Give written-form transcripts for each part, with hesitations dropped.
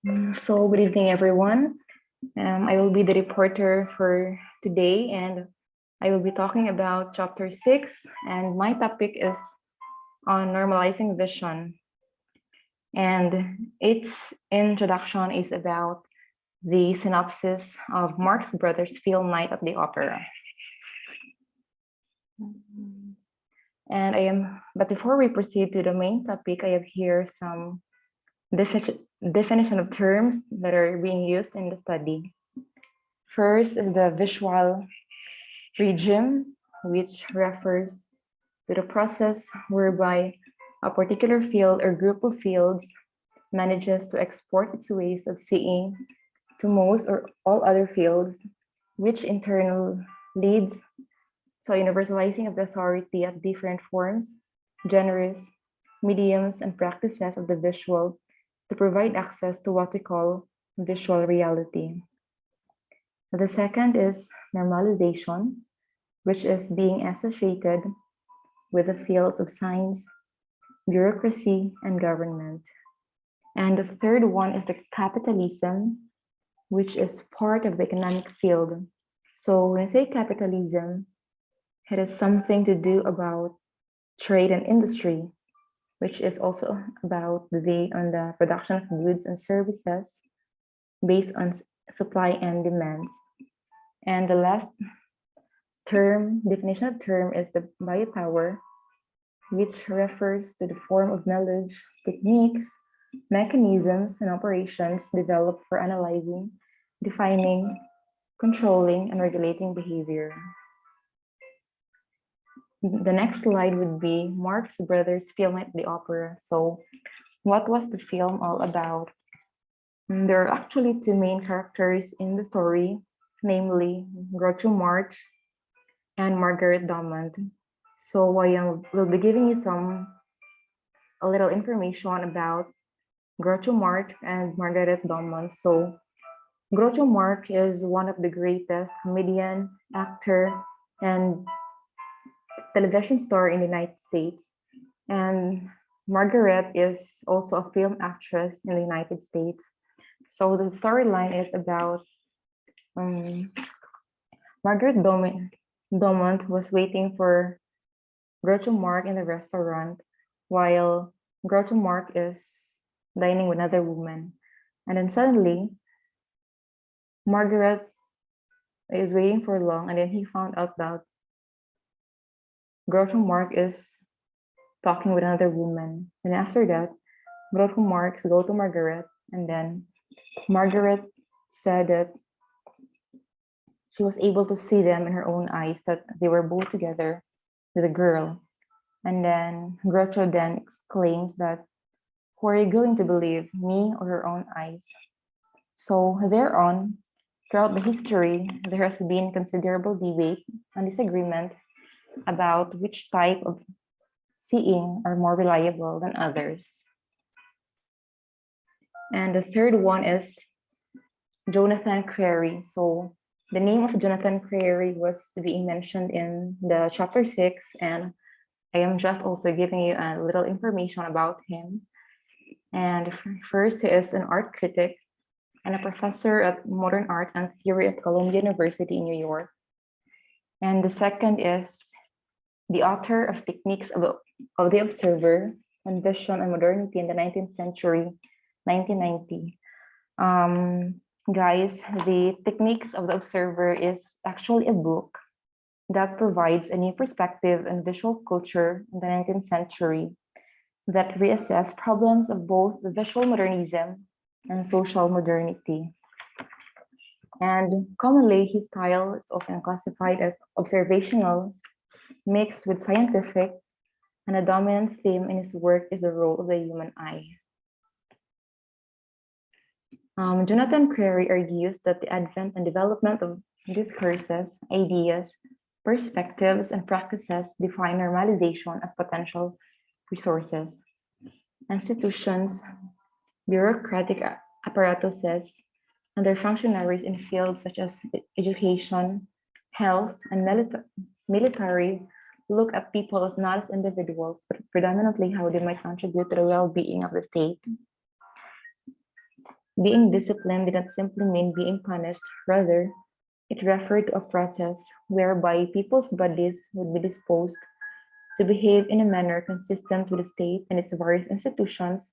Good evening, everyone. I will be the reporter for today, and I will be talking about chapter 6, and my topic is on normalizing vision. And its introduction is about the synopsis of Marx Brothers' film Night at the Opera. But before we proceed to the main topic, I have here some definition of terms that are being used in the study. First is the visual regime, which refers to the process whereby a particular field or group of fields manages to export its ways of seeing to most or all other fields, which in turn leads to a universalizing of the authority at different forms, genres, mediums, and practices of the visual to provide access to what we call visual reality. The second is normalization, which is being associated with the fields of science, bureaucracy, and government. And the third one is the capitalism, which is part of the economic field. So when I say capitalism, it has something to do about trade and industry, which is also about the production of goods and services based on supply and demands. And the last definition of term is the biopower, which refers to the form of knowledge, techniques, mechanisms, and operations developed for analyzing, defining, controlling, and regulating behavior. The next slide would be Marx Brothers' film at the opera. So what was the film all about? There are actually two main characters in the story, namely Groucho Marx and Margaret Dumont. So I will be giving you a little information about Groucho Marx and Margaret Dumont. So Groucho Marx is one of the greatest comedian, actor, and television star in the United States. And Margaret is also a film actress in the United States. So the storyline is about Margaret Dumont was waiting for Groucho Marx in the restaurant while Groucho Marx is dining with another woman. And then suddenly, Margaret is waiting for long, and then he found out that Groucho Marx is talking with another woman. And after that, Groucho Marx go to Margaret, and then Margaret said that she was able to see them in her own eyes, that they were both together with a girl. And then Groucho then exclaims that, who are you going to believe, me or her own eyes? So thereon, throughout the history, there has been considerable debate and disagreement about which type of seeing are more reliable than others. And the third one is Jonathan Crary. So the name of Jonathan Crary was being mentioned in the chapter 6, and I am just also giving you a little information about him. And first, he is an art critic and a professor at modern art and theory at Columbia University in New York. And the second is the author of Techniques of the Observer on Vision and Modernity in the 19th Century, 1990. Guys, the Techniques of the Observer is actually a book that provides a new perspective on visual culture in the 19th century that reassess problems of both visual modernism and social modernity. And commonly, his style is often classified as observational, mixed with scientific, and a dominant theme in his work is the role of the human eye. Jonathan Crary argues that the advent and development of discourses, ideas, perspectives, and practices define normalization as potential resources. Institutions, bureaucratic apparatuses, and their functionaries in fields such as education, health, and military look at people as not as individuals, but predominantly how they might contribute to the well-being of the state. Being disciplined did not simply mean being punished, rather, it referred to a process whereby people's bodies would be disposed to behave in a manner consistent with the state and its various institutions,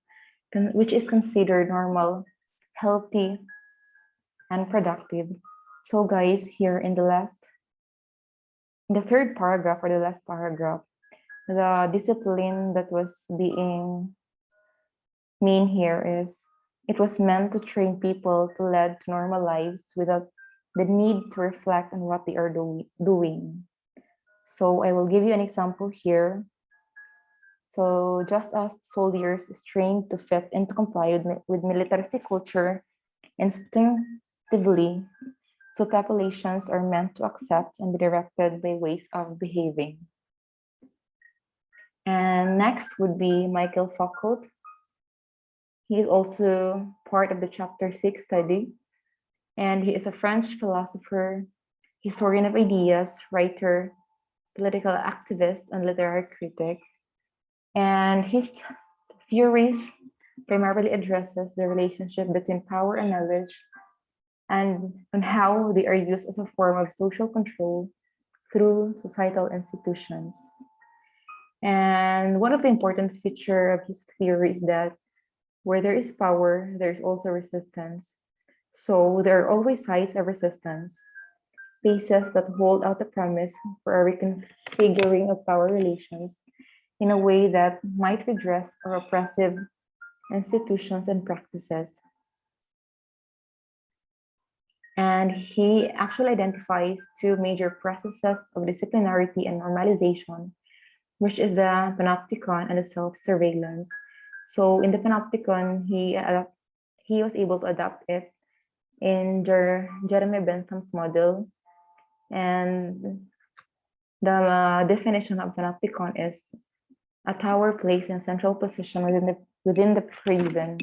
which is considered normal, healthy, and productive. So guys, here in the third paragraph or the last paragraph, the discipline that was being mean here is it was meant to train people to lead normal lives without the need to reflect on what they are doing. So I will give you an example here. So just as soldiers is trained to fit and to comply with militaristic culture instinctively, so populations are meant to accept and be directed by ways of behaving. And next would be Michael Foucault. He is also part of the chapter 6 study, and he is a French philosopher, historian of ideas, writer, political activist, and literary critic. And his theories primarily addresses the relationship between power and knowledge and on how they are used as a form of social control through societal institutions. And one of the important features of his theory is that where there is power, there is also resistance. So there are always sides of resistance, spaces that hold out the promise for a reconfiguring of power relations in a way that might redress our oppressive institutions and practices. And he actually identifies two major processes of disciplinarity and normalization, which is the panopticon and the self-surveillance. So in the panopticon, he was able to adapt it in Jeremy Bentham's model. And the definition of panopticon is a tower placed in a central position within the prison.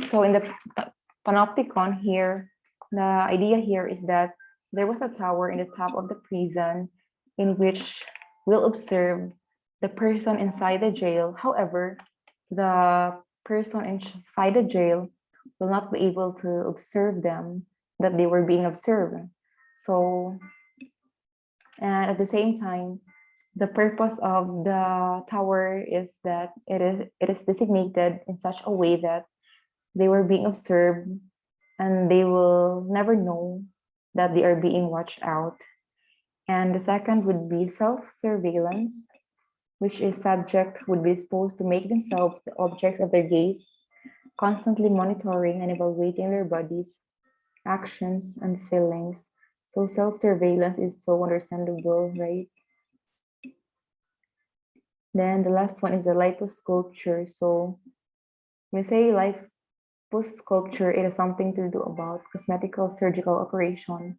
So in the panopticon here, the idea here is that there was a tower in the top of the prison in which we'll observe the person inside the jail. However, the person inside the jail will not be able to observe them, that they were being observed. So, and at the same time, the purpose of the tower is that it is designated in such a way that they were being observed and they will never know that they are being watched out. And the second would be self-surveillance, which is subject would be supposed to make themselves the objects of their gaze, constantly monitoring and evaluating their bodies, actions, and feelings. So self-surveillance is so understandable, right? Then the last one is the liposculpture. So when we say liposculpture, it is something to do about cosmetical surgical operation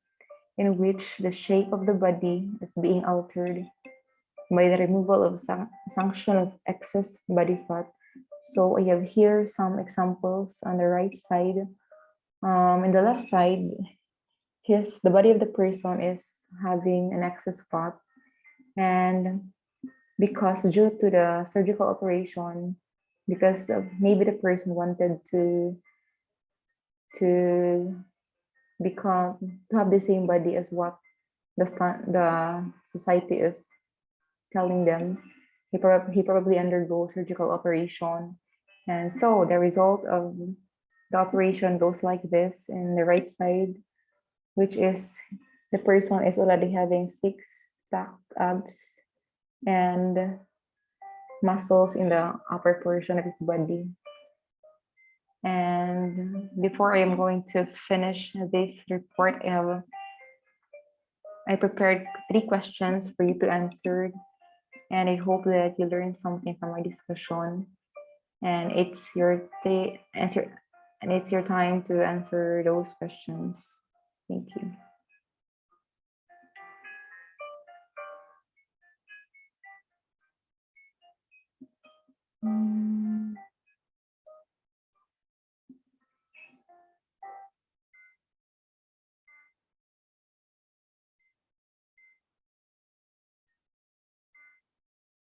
in which the shape of the body is being altered by the removal of sanction of excess body fat. So I have here some examples on the right side. In the left side, the body of the person is having an excess fat, and because due to the surgical operation, because maybe the person wanted to have the same body as what the society is telling them, he probably undergo surgical operation, and so the result of the operation goes like this in the right side, which is the person is already having six-pack abs and muscles in the upper portion of his body. And before I am going to finish this report, I prepared 3 questions for you to answer, and I hope that you learned something from our discussion. And it's your time to answer those questions. Thank you.